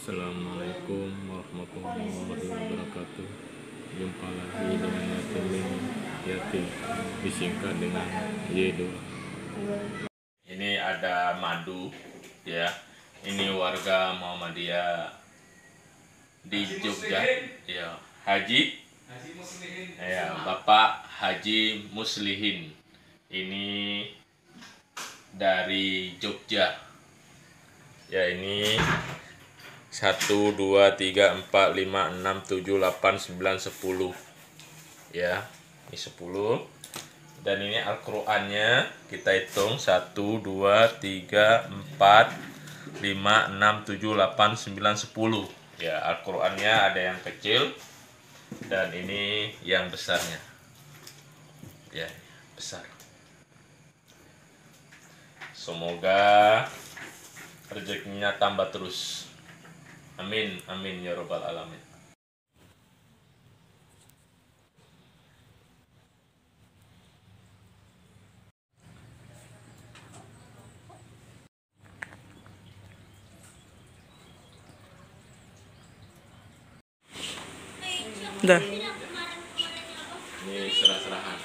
Assalamualaikum warahmatullahi wabarakatuh. Jumpa lagi dengan Yatin Yatin, disingkat dengan Yedo. Ini ada madu, ya. Ini warga Muhammadiyah di Jogja, ya. Haji Muslihin. Ya, Bapak Haji Muslihin. Ini dari Jogja. Ya, ini 1, 2, 3, 4, 5, 6, 7, 8, 9, 10. Ya, ini 10. Dan ini Al-Qur'annya kita hitung 1, 2, 3, 4, 5, 6, 7, 8, 9, 10. Ya, Al-Qur'annya ada yang kecil dan ini yang besarnya. Ya, besar. Semoga rezekinya tambah terus. Amin, amin ya robbal alamin. Dah. Ini serah-serahan.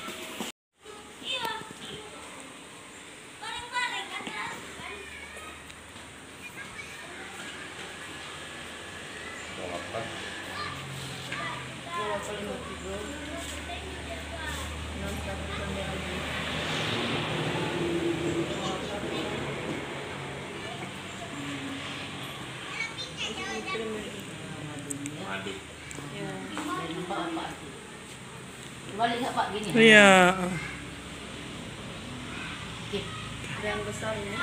Madu. Balik nggak Pak gini? Iya. Yang besarnya.